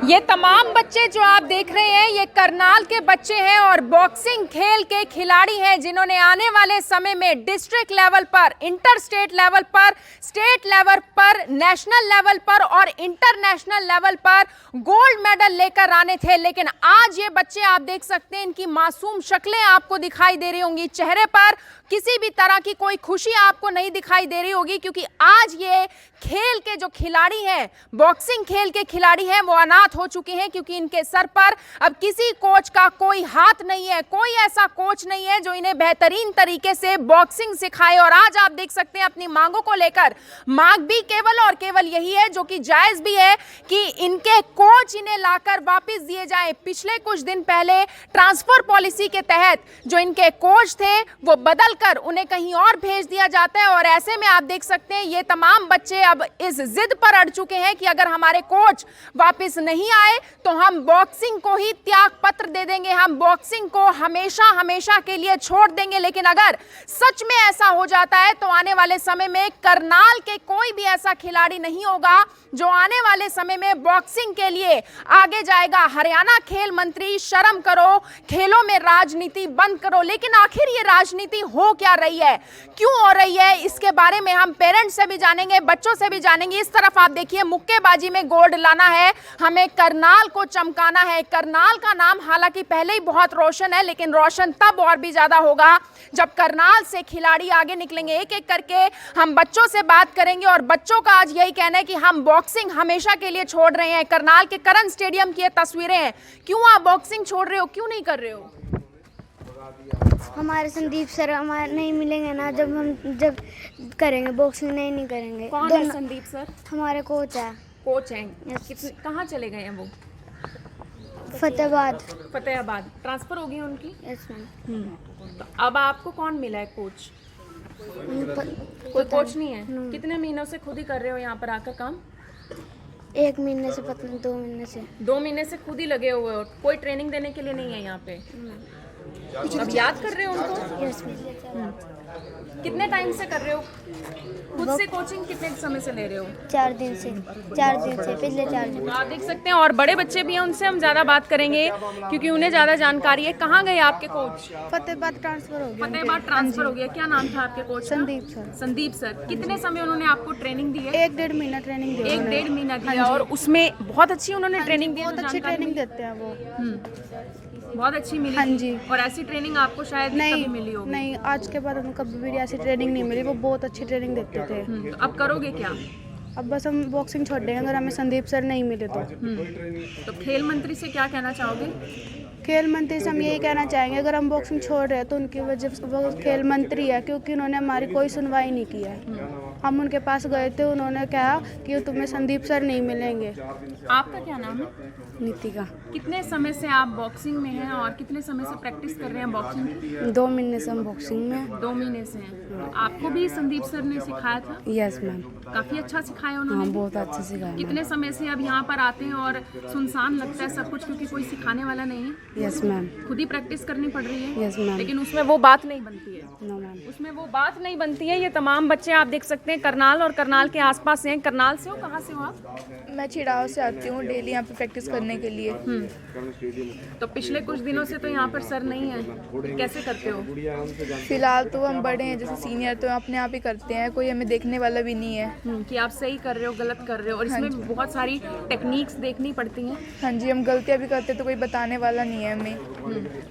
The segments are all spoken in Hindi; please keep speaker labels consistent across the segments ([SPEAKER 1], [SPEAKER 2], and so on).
[SPEAKER 1] ये तमाम बच्चे जो आप देख रहे हैं ये करनाल के बच्चे हैं और बॉक्सिंग खेल के खिलाड़ी हैं जिन्होंने आने वाले समय में डिस्ट्रिक्ट लेवल पर, इंटर स्टेट लेवल पर, स्टेट लेवल पर, नेशनल लेवल पर और इंटरनेशनल लेवल पर गोल्ड मेडल लेकर आने थे। लेकिन आज ये बच्चे आप देख सकते हैं, इनकी मासूम शक्लें आपको दिखाई दे रही होंगी, चेहरे पर किसी भी तरह की कोई खुशी आपको नहीं दिखाई दे रही होगी, क्योंकि आज ये खेल के जो खिलाड़ी हैं, बॉक्सिंग खेल के खिलाड़ी हैं, वो अनाथ हो चुके हैं, क्योंकि इनके सर पर अब किसी कोच का कोई हाथ नहीं है। कोई ऐसा कोच नहीं है जो इन्हें बेहतरीन तरीके से बॉक्सिंग सिखाए। और आज आप देख सकते हैं अपनी मांगों को लेकर मांग भी केवल और केवल यही है, जो कि जायज भी है, कि इनके कोच इन्हें लाकर वापस दिए जाएं। पिछले कुछ दिन पहले ट्रांसफर पॉलिसी के तहत जो इनके कोच थे वो बदलकर उन्हें कहीं और भेज दिया जाता है। और ऐसे में आप देख सकते हैं ये तमाम बच्चे अब इस जिद पर अड़ चुके हैं कि अगर हमारे कोच वापस नहीं आए तो हम बॉक्सिंग को ही त्याग पत्र दे देंगे, हम बॉक्सिंग को हमेशा हमेशा के लिए छोड़ देंगे। लेकिन अगर सच में ऐसा हो जाता है तो आने वाले समय में करनाल के कोई भी ऐसा खिलाड़ी नहीं होगा जो आने वाले समय में बॉक्सिंग के लिए आगे जाएगा। हरियाणा खेल मंत्री, शर्म करो, खेलों में राजनीति बंद करो। लेकिन आखिर ये राजनीति हो क्या रही है, क्यों हो रही है, इसके बारे में हम पेरेंट्स से भी जानेंगे, बच्चों से भी जानेंगे। इस तरफ आप देखिए, मुक्केबाजी में गोल्ड लाना है, हमें करनाल को चमकाना है। करनाल का नाम हालांकि पहले ही बहुत रोशन है, लेकिन रोशन तब और भी ज्यादा होगा जब करनाल से खिलाड़ी आगे निकलेंगे। एक एक करके हम बच्चों से बात करेंगे और बच्चों का आज यही कहना है कि हम बॉक्सिंग हमेशा के लिए छोड़ रहे हैं। करनाल के करण स्टेडियम की ये तस्वीरें हैं। क्यों आप बॉक्सिंग छोड़ रहे हो, क्यों नहीं कर रहे हो?
[SPEAKER 2] हमारे संदीप सर हमारे नहीं मिलेंगे ना, जब करेंगे बॉक्सिंग नहीं करेंगे।
[SPEAKER 1] कौन है संदीप सर?
[SPEAKER 2] हमारे कोच है।
[SPEAKER 1] कोच हैं? कहाँ चले गए हैं वो?
[SPEAKER 2] फतेहाबाद
[SPEAKER 1] ट्रांसफर हो गई उनकी?
[SPEAKER 2] Yes ma'am.
[SPEAKER 1] तो अब आपको कौन मिला है कोच? कोई कोच नहीं है? कितने महीनों से खुद ही कर रहे हो यहाँ पर आकर काम?
[SPEAKER 2] 1 महीने से, पता नहीं 2 महीने से।
[SPEAKER 1] 2 महीने से खुद ही लगे हुए हो, कोई ट्रेनिंग देने के लिए नहीं है यहाँ पे? अब याद कर रहे हो उनको?
[SPEAKER 2] Yes ma'am.
[SPEAKER 1] कितने टाइम से कर रहे हो खुद से कोचिंग, कितने समय से ले रहे हो?
[SPEAKER 2] 4 दिन से, पिछले 4 दिन।
[SPEAKER 1] आप देख सकते हैं और बड़े बच्चे भी हैं, उनसे हम ज़्यादा बात करेंगे क्योंकि उन्हें ज़्यादा जानकारी है। कहाँ गए आपके कोच?
[SPEAKER 2] फतेहाबाद ट्रांसफर हो गया।
[SPEAKER 1] फतेहाबाद ट्रांसफर हो गया। क्या नाम था आपके coach?
[SPEAKER 2] Sandeep sir.
[SPEAKER 1] Sandeep sir. कितने समय उन्होंने आपको ट्रेनिंग दी है?
[SPEAKER 2] 1-1.5 महीना ट्रेनिंग दी।
[SPEAKER 1] 1-1.5 महीना दिया। और उसमें बहुत अच्छी उन्होंने ट्रेनिंग दी?
[SPEAKER 2] बहुत अच्छी ट्रेनिंग देते हैं वो।
[SPEAKER 1] बहुत अच्छी मिली?
[SPEAKER 2] हाँ जी।
[SPEAKER 1] और ऐसी ट्रेनिंग आपको शायद कभी मिली होगी?
[SPEAKER 2] नहीं, आज के बाद उनको कभी भी ऐसी ट्रेनिंग नहीं मिली। वो बहुत अच्छी ट्रेनिंग देते थे।
[SPEAKER 1] तो अब करोगे क्या?
[SPEAKER 2] अब बस हम बॉक्सिंग छोड़ देंगे अगर हमें संदीप सर नहीं मिले तो।
[SPEAKER 1] तो खेल मंत्री से क्या कहना चाहोगे?
[SPEAKER 2] खेल मंत्री से हम यही कहना चाहेंगे, अगर हम बॉक्सिंग छोड़ रहे हैं तो उनकी वजह से वो खेल मंत्री है, क्योंकि उन्होंने हमारी कोई सुनवाई नहीं की है। हम उनके पास गए थे, उन्होंने कहा कि तुम्हें संदीप सर नहीं मिलेंगे।
[SPEAKER 1] आपका क्या नाम है?
[SPEAKER 2] नीतिका।
[SPEAKER 1] कितने समय से आप बॉक्सिंग में हैं और कितने समय से प्रैक्टिस कर रहे हैं बॉक्सिंग की?
[SPEAKER 2] 2 महीने से हम बॉक्सिंग में।
[SPEAKER 1] 2 महीने से हैं। आपको भी संदीप सर ने सिखाया था?
[SPEAKER 2] Yes ma'am.
[SPEAKER 1] काफी अच्छा सिखाया उन्होंने?
[SPEAKER 2] हाँ, बहुत अच्छा सिखाया।
[SPEAKER 1] कितने समय से अब यहाँ पर आते हैं और सुनसान लगता है सब कुछ, क्योंकि कोई सिखाने वाला नहीं है?
[SPEAKER 2] Yes ma'am.
[SPEAKER 1] खुद ही प्रैक्टिस करनी पड़ रही है?
[SPEAKER 2] Yes ma'am.
[SPEAKER 1] लेकिन उसमें वो बात नहीं बनती है?
[SPEAKER 2] नो मैम,
[SPEAKER 1] उसमें वो बात नहीं बनती है। ये तमाम बच्चे आप देख सकते हैं करनाल और करनाल के आसपास से हैं। करनाल से हो? कहाँ से हो आप?
[SPEAKER 3] मैं छिड़ाव से आती हूँ डेली यहाँ पे प्रैक्टिस करने के लिए।
[SPEAKER 1] तो पिछले कुछ दिनों से तो यहाँ पर सर नहीं है, कैसे करते हो?
[SPEAKER 3] फिलहाल तो हम बड़े हैं, जैसे सीनियर तो अपने आप ही करते हैं, कोई हमें देखने वाला भी नहीं है
[SPEAKER 1] कि आप सही कर रहे हो गलत कर रहे हो। और इसमें बहुत सारी टेक्निक्स देखनी पड़ती हैं।
[SPEAKER 3] हाँ जी, हम गलतियाँ भी करते तो कोई बताने वाला नहीं है हमें।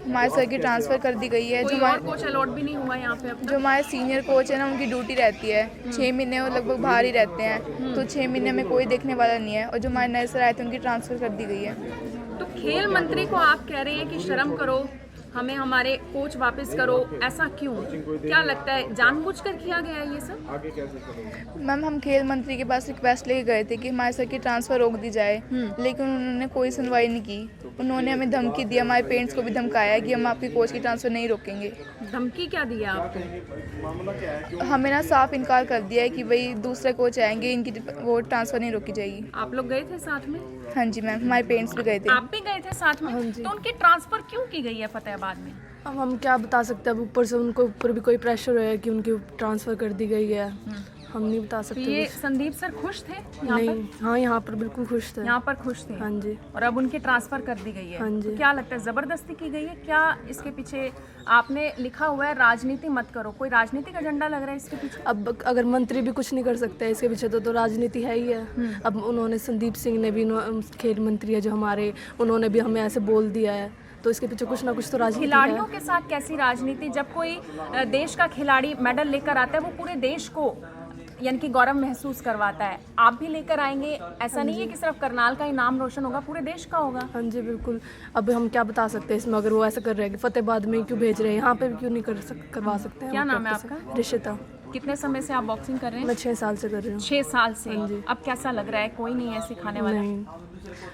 [SPEAKER 3] हमारे सर की ट्रांसफ़र कर दी गई है।
[SPEAKER 1] कोई और कोच अलॉट भी नहीं हुआ यहाँ पे अपना?
[SPEAKER 3] जो हमारे सीनियर कोच है ना, उनकी ड्यूटी रहती है 6 महीने, वो लगभग बाहर ही रहते हैं, तो 6 महीने में कोई देखने वाला नहीं है। और जो हमारे नए सर आए थे उनकी ट्रांसफ़र कर दी गई है।
[SPEAKER 1] तो खेल मंत्री को आप कह रहे हैं कि शर्म करो, हमें हमारे कोच वापस करो, ऐसा क्यों? क्या लगता है जानबूझकर किया गया है ये सब?
[SPEAKER 3] मैम, हम खेल मंत्री के पास रिक्वेस्ट लेके गए थे कि हमारे सर की ट्रांसफ़र रोक दी जाए, लेकिन उन्होंने कोई सुनवाई नहीं की। उन्होंने हमें धमकी दी, हमारे पेरेंट्स को भी धमकाया कि हम आपकी कोच की ट्रांसफ़र नहीं रोकेंगे।
[SPEAKER 1] धमकी क्या दी है आपको?
[SPEAKER 3] हमें ना साफ इनकार कर दिया है कि भाई दूसरे कोच आएंगे, इनकी वो ट्रांसफ़र नहीं रोकी जाएगी।
[SPEAKER 1] आप लोग गए थे साथ में?
[SPEAKER 3] हाँ जी मैम, हमारे पेरेंट्स भी गए थे।
[SPEAKER 1] आप भी गए थे साथ में? तो उनकी ट्रांसफ़र क्यों की गई है फतेहाबाद में?
[SPEAKER 4] अब हम क्या बता सकते हैं, अब ऊपर से उनको ऊपर भी कोई प्रेशर है कि उनकी ट्रांसफ़र कर दी गई है। हम नहीं बता
[SPEAKER 1] तो
[SPEAKER 4] सकते
[SPEAKER 1] ये
[SPEAKER 4] कुछ।
[SPEAKER 1] संदीप सर खुश थे यहाँ
[SPEAKER 4] नहीं,
[SPEAKER 1] पर?
[SPEAKER 4] हाँ यहाँ पर बिल्कुल खुश थे।
[SPEAKER 1] यहाँ पर खुश थे?
[SPEAKER 4] हाँ जी।
[SPEAKER 1] और अब उनकी ट्रांसफर कर दी गई है।
[SPEAKER 4] हाँ जी।
[SPEAKER 1] तो क्या लगता है जबरदस्ती की गई है क्या? इसके पीछे आपने लिखा हुआ है राजनीति मत करो, कोई राजनीतिक एजेंडा लग रहा है इसके पीछे?
[SPEAKER 4] अब अगर मंत्री भी कुछ नहीं कर सकते हैं इसके पीछे तो राजनीति है ही है। अब उन्होंने संदीप सिंह ने भी खेल मंत्री है जो हमारे, उन्होंने भी हमें ऐसे बोल दिया है, तो इसके पीछे कुछ ना कुछ तो राजनीति
[SPEAKER 1] खिलाड़ियों
[SPEAKER 4] है।
[SPEAKER 1] के साथ कैसी राजनीति? जब कोई देश का खिलाड़ी मेडल लेकर आता है वो पूरे देश को यानी कि गौरव महसूस करवाता है। आप भी लेकर आएंगे, ऐसा नहीं है कि सिर्फ करनाल का ही नाम रोशन होगा, पूरे देश का होगा।
[SPEAKER 4] हाँ जी बिल्कुल। अब हम क्या बता सकते हैं इसमें, अगर वो ऐसा कर रहे हैं कि फतेहाबाद में क्यों भेज रहे हैं, यहाँ पे भी क्यों नहीं करवा सकते हैं।
[SPEAKER 1] क्या नाम है
[SPEAKER 4] practice?
[SPEAKER 1] आपका?
[SPEAKER 4] रिशिता।
[SPEAKER 1] कितने समय से आप बॉक्सिंग कर रहे हैं?
[SPEAKER 4] मैं 6 साल से कर रही हूँ।
[SPEAKER 1] 6 साल से।
[SPEAKER 4] हाँ जी।
[SPEAKER 1] अब कैसा लग रहा है? कोई नहीं है सिखाने वाला?
[SPEAKER 4] नहीं,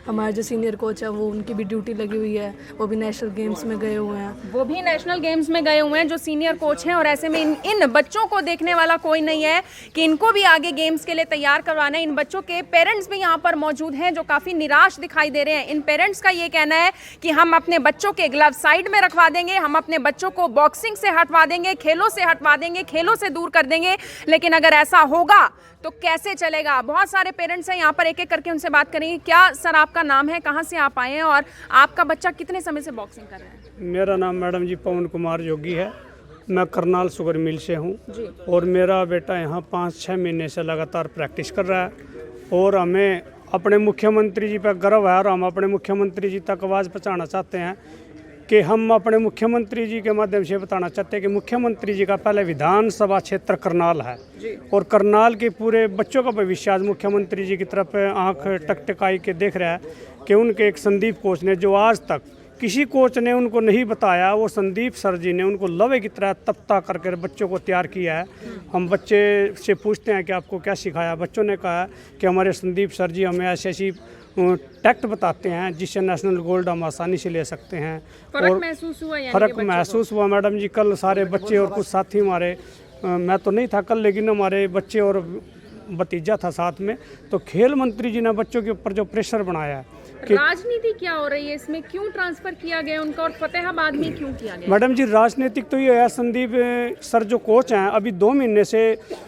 [SPEAKER 4] हमारे जो सीनियर कोच है वो उनकी भी ड्यूटी लगी हुई है, वो भी नेशनल गेम्स में गए हुए हैं।
[SPEAKER 1] वो भी नेशनल गेम्स में गए हुए हैं जो सीनियर कोच हैं, और ऐसे में इन बच्चों को देखने वाला कोई नहीं है कि इनको भी आगे गेम्स के लिए तैयार करवाना है। इन बच्चों के पेरेंट्स भी यहाँ पर मौजूद हैं जो काफ़ी निराश दिखाई दे रहे हैं। इन पेरेंट्स का ये कहना है कि हम अपने बच्चों के ग्लव साइड में रखवा देंगे, हम अपने बच्चों को बॉक्सिंग से हटवा देंगे, खेलों से हटवा देंगे, खेलों से दूर कर देंगे, लेकिन अगर ऐसा होगा तो कैसे चलेगा? बहुत सारे पेरेंट्स हैं यहाँ पर, एक एक करके उनसे बात करेंगे। क्या सर आपका नाम है, कहाँ से आप आए हैं और आपका बच्चा कितने समय से बॉक्सिंग कर रहा है?
[SPEAKER 5] मेरा नाम मैडम जी पवन कुमार योगी है। मैं करनाल शुगर मिल से हूँ
[SPEAKER 1] जी।
[SPEAKER 5] और मेरा बेटा यहाँ 5-6 महीने से लगातार प्रैक्टिस कर रहा है और हमें अपने मुख्यमंत्री जी पर गर्व है और हम अपने मुख्यमंत्री जी तक आवाज़ पहुँचाना चाहते हैं कि हम अपने मुख्यमंत्री जी के माध्यम से बताना चाहते हैं कि मुख्यमंत्री जी का पहले विधानसभा क्षेत्र करनाल है और करनाल के पूरे बच्चों का भविष्य आज मुख्यमंत्री जी की तरफ आंख टकटकाई के देख रहा है कि उनके एक संदीप कोच ने जो आज तक किसी कोच ने उनको नहीं बताया, वो संदीप सर जी ने उनको लवे की तरह तपता करके बच्चों को तैयार किया है। हम बच्चे से पूछते हैं कि आपको क्या सिखाया, बच्चों ने कहा कि हमारे संदीप सर जी हमें ऐसी ऐसी टैक्ट बताते हैं जिससे नेशनल गोल्ड हम आसानी से ले सकते हैं।
[SPEAKER 1] फर्क महसूस हुआ यानी
[SPEAKER 5] फ़र्क
[SPEAKER 1] कि बच्चों
[SPEAKER 5] महसूस हुआ मैडम जी। कल सारे बच्चे और कुछ साथी हमारे, मैं तो नहीं था कल, लेकिन हमारे बच्चे और भतीजा था साथ में, तो खेल मंत्री जी ने बच्चों के ऊपर जो प्रेशर बनाया है कि
[SPEAKER 1] राजनीति क्या हो रही है इसमें? क्यों ट्रांसफर किया गया उनका और फतेहाबाद में क्यों किया गया?
[SPEAKER 5] मैडम जी राजनीतिक तो ये है, संदीप सर जो कोच हैं अभी 2 महीने से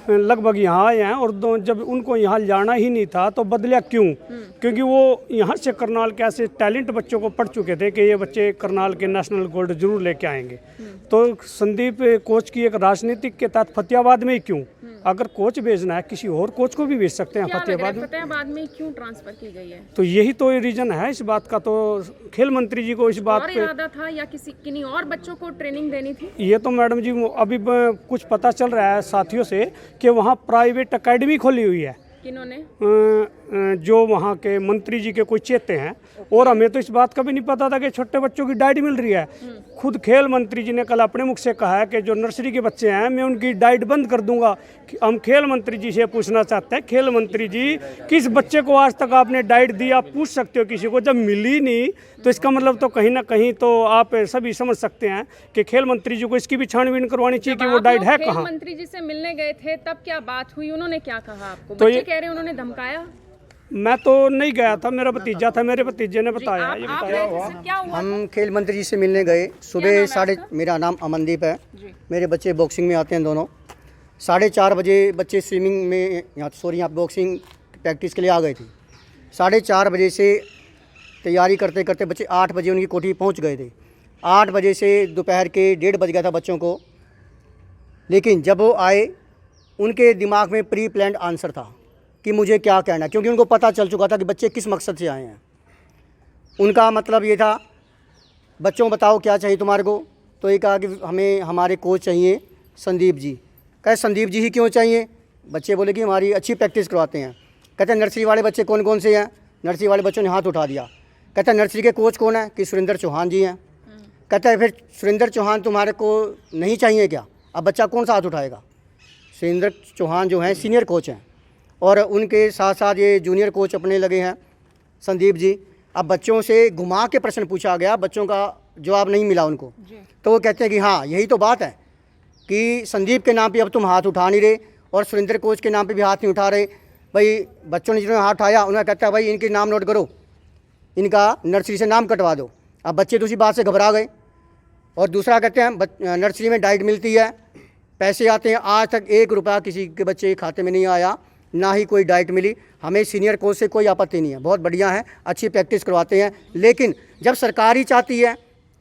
[SPEAKER 5] लगभग यहाँ आए हैं और जब उनको यहाँ जाना ही नहीं था तो बदलिया क्यों? क्योंकि वो यहाँ से करनाल के ऐसे टैलेंट बच्चों को पढ़ चुके थे कि ये बच्चे करनाल के नेशनल गोल्ड जरूर लेके आएंगे। तो संदीप कोच की एक राजनीतिक के तहत फतेहाबाद में ही क्यों? अगर कोच भेजना है किसी और कोच को भी भेज सकते हैं
[SPEAKER 1] फतेहाबाद में क्यों ट्रांसफर की गई है?
[SPEAKER 5] तो यही तो रीजन है इस बात का। तो खेल मंत्री जी को इस बात
[SPEAKER 1] और
[SPEAKER 5] पे
[SPEAKER 1] इरादा था या किन्हीं और बच्चों को ट्रेनिंग देनी थी?
[SPEAKER 5] ये तो मैडम जी अभी कुछ पता चल रहा है साथियों से कि वहाँ प्राइवेट एकेडमी खोली हुई है।
[SPEAKER 1] किन्होंने?
[SPEAKER 5] जो वहाँ के मंत्री जी के कोई चेते हैं। और हमें तो इस बात का भी नहीं पता था कि छोटे बच्चों की डाइट मिल रही है। खुद खेल मंत्री जी ने कल अपने मुख से कहा है कि जो नर्सरी के बच्चे हैं मैं उनकी डाइट बंद कर दूंगा। हम खेल मंत्री जी से पूछना चाहते हैं, खेल मंत्री जी किस बच्चे को आज तक आपने डाइट दी? आप पूछ सकते हो किसी को, जब मिली नहीं तो इसका मतलब तो कहीं ना कहीं तो आप सभी समझ सकते हैं कि खेल मंत्री जी को इसकी भी छानबीन करवानी चाहिए कि वो डाइट है कहाँ।
[SPEAKER 1] खेल मंत्री जी से मिलने गए थे तब क्या बात हुई? उन्होंने क्या कहा आपको?
[SPEAKER 5] तो
[SPEAKER 1] बच्चे कह रहे हैं उन्होंने धमकाया?
[SPEAKER 5] मैं तो नहीं गया था, मेरा भतीजा था, मेरे भतीजे ने बताया। ये
[SPEAKER 1] आप
[SPEAKER 5] बताया
[SPEAKER 1] गए थे, सर, क्या हुआ?
[SPEAKER 6] हम खेल मंत्री जी से मिलने गए सुबह मेरा नाम अमनदीप है। मेरे बच्चे बॉक्सिंग में आते हैं दोनों। 4:30 बजे बच्चे स्विमिंग में यहाँ बॉक्सिंग प्रैक्टिस के लिए आ गए थे। 4:30 बजे से तैयारी करते करते बच्चे 8 बजे उनकी कोठी पहुँच गए थे। 8 बजे से दोपहर के 1:30 बज गया था बच्चों को। लेकिन जब वो आए उनके दिमाग में प्री प्लान्ड आंसर था कि मुझे क्या कहना है, क्योंकि उनको पता चल चुका था कि बच्चे किस मकसद से आए हैं। उनका मतलब ये था, बच्चों बताओ क्या चाहिए तुम्हारे को? तो ये कहा कि हमें हमारे कोच चाहिए संदीप जी। कहे संदीप जी ही क्यों चाहिए? बच्चे बोले कि हमारी अच्छी प्रैक्टिस करवाते हैं। कहते हैं नर्सरी वाले बच्चे कौन कौन से हैं? नर्सरी वाले बच्चों ने हाथ उठा दिया। कहते हैं नर्सरी के कोच कौन है? कि सुरेंद्र चौहान जी हैं। कहता है फिर सुरेंद्र चौहान तुम्हारे को नहीं चाहिए क्या? अब बच्चा कौन सा हाथ उठाएगा? सुरेंद्र चौहान जो हैं सीनियर कोच हैं और उनके साथ साथ ये जूनियर कोच अपने लगे हैं संदीप जी। अब बच्चों से घुमा के प्रश्न पूछा गया, बच्चों का जवाब नहीं मिला उनको। तो वो कहते हैं कि हाँ यही तो बात है कि संदीप के नाम पे अब तुम हाथ उठा नहीं रहे और सुरेंद्र कोच के नाम पे भी हाथ नहीं उठा रहे। भाई बच्चों ने जिन्होंने हाथ उठाया उन्होंने कहता है भाई इनके नाम नोट करो, इनका नर्सरी से नाम कटवा दो। अब बच्चे तो उसी बात से घबरा गए। और दूसरा कहते हैं नर्सरी में डाइट मिलती है, पैसे आते हैं, आज तक 1 रुपया किसी के बच्चे के खाते में नहीं आया, ना ही कोई डाइट मिली। हमें सीनियर कोच से कोई आपत्ति नहीं है, बहुत बढ़िया है, अच्छी प्रैक्टिस करवाते हैं। लेकिन जब सरकार ही चाहती है,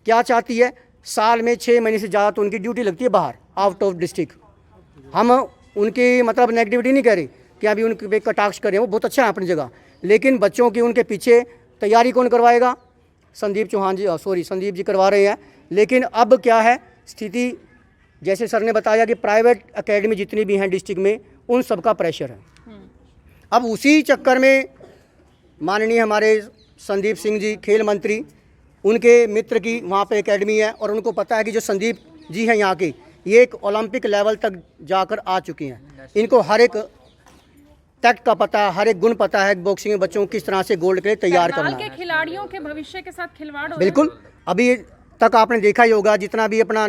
[SPEAKER 6] क्या चाहती है, साल में 6 महीने से ज़्यादा तो उनकी ड्यूटी लगती है बाहर, आउट ऑफ डिस्ट्रिक्ट। हम उनकी मतलब नेगेटिविटी नहीं कह रही कि अभी उनके पे कटाक्ष करें, वो बहुत अच्छा है अपनी जगह, लेकिन बच्चों की उनके पीछे तैयारी कौन करवाएगा? संदीप जी करवा रहे हैं। लेकिन अब क्या है स्थिति, जैसे सर ने बताया कि प्राइवेट एकेडमी जितनी भी हैं डिस्ट्रिक्ट में, उन सब का प्रेशर है। अब उसी चक्कर में माननीय हमारे संदीप सिंह जी खेल मंत्री, उनके मित्र की वहाँ पे एकेडमी है और उनको पता है कि जो संदीप जी हैं यहाँ के, ये एक ओलंपिक लेवल तक जाकर आ चुकी हैं। इनको हर एक टैक्ट का पता है, हर एक गुण पता है बॉक्सिंग में बच्चों को किस तरह से गोल्ड के लिए तैयार करना
[SPEAKER 1] के
[SPEAKER 6] है।
[SPEAKER 1] खिलाड़ियों के भविष्य के साथ खिलवाड़ हो रहा है।
[SPEAKER 6] बिल्कुल, अभी तक आपने देखा ही होगा, जितना भी अपना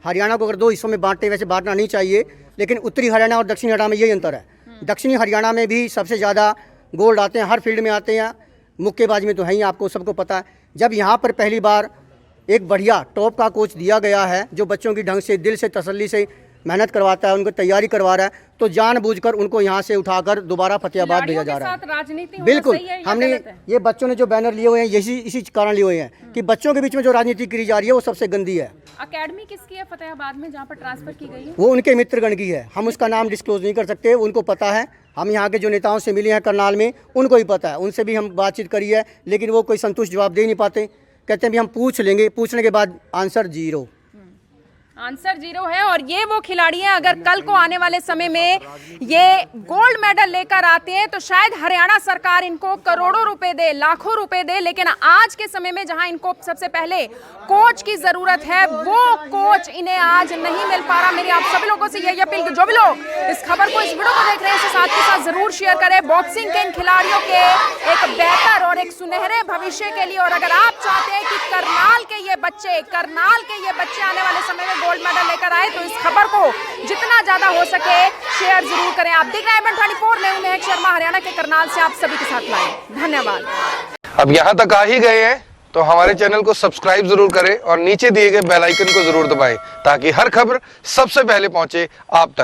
[SPEAKER 6] हरियाणा को अगर 2 हिस्सों में बांटते, वैसे बांटना नहीं चाहिए, लेकिन उत्तरी हरियाणा और दक्षिणी हरियाणा में यही अंतर है। दक्षिणी हरियाणा में भी सबसे ज़्यादा गोल्ड आते हैं, हर फील्ड में आते हैं, मुक्केबाजी में तो है ही, आपको सबको पता है। जब यहाँ पर पहली बार एक बढ़िया टॉप का कोच दिया गया है, जो बच्चों की ढंग से दिल से तसल्ली से मेहनत करवाता है, उनको तैयारी करवा रहा है, तो जानबूझकर उनको यहाँ से उठाकर दोबारा फतेहाबाद भेजा जा रहा है।
[SPEAKER 1] राजनीति होना
[SPEAKER 6] बिल्कुल,
[SPEAKER 1] सही है या
[SPEAKER 6] हमने
[SPEAKER 1] गलत है?
[SPEAKER 6] ये बच्चों ने जो बैनर लिए हुए हैं, यही इसी कारण लिए हुए हैं कि बच्चों के बीच में जो राजनीति करी जा रही है वो सबसे गंदी है।
[SPEAKER 1] अकेडमी किसकी है फतेहाबाद में जहाँ पर ट्रांसफर की गई है?
[SPEAKER 6] वो उनके मित्रगण की है, हम उसका नाम डिस्क्लोज नहीं कर सकते, उनको पता है। हम यहाँ के जो नेताओं से मिले हैं करनाल में, उनको ही पता है, उनसे भी हम बातचीत करी है, लेकिन वो कोई संतुष्ट जवाब दे नहीं पाते। कहते हैं भी हम पूछ लेंगे, पूछने के बाद आंसर 0।
[SPEAKER 1] आंसर 0 है। और ये वो खिलाड़ी हैं, अगर कल को आने वाले समय में ये गोल्ड मेडल लेकर आते हैं तो शायद हरियाणा सरकार इनको करोड़ों रुपए दे, लाखों रुपए दे, लेकिन आज के समय में जहां इनको सबसे पहले कोच की जरूरत है, वो कोच इन्हें आज नहीं मिल पा रहा। मेरी आप सभी लोगों से यही अपील, जो भी लोग इस खबर को, इस वीडियो को देख रहे हैं, इसे साथ के साथ जरूर शेयर करें। बॉक्सिंग के इन खिलाड़ियों के एक बेहतर और एक सुनहरे भविष्य के लिए, और अगर आप चाहते हैं कि करनाल के ये बच्चे आने वाले समय में गोल्ड मेडल लेकर आए, तो इस खबर को जितना ज्यादा हो सके शेयर जरूर करें। आप देख रहे हैं M24, मैं हूं महक शर्मा, हरियाणा के करनाल से आप सभी के साथ लाइव। धन्यवाद।
[SPEAKER 7] अब यहाँ तक आ ही गए हैं तो हमारे चैनल को सब्सक्राइब जरूर करें और नीचे दिए गए बेल आइकन को जरूर दबाएं, ताकि हर खबर सबसे पहले पहुंचे आप तक।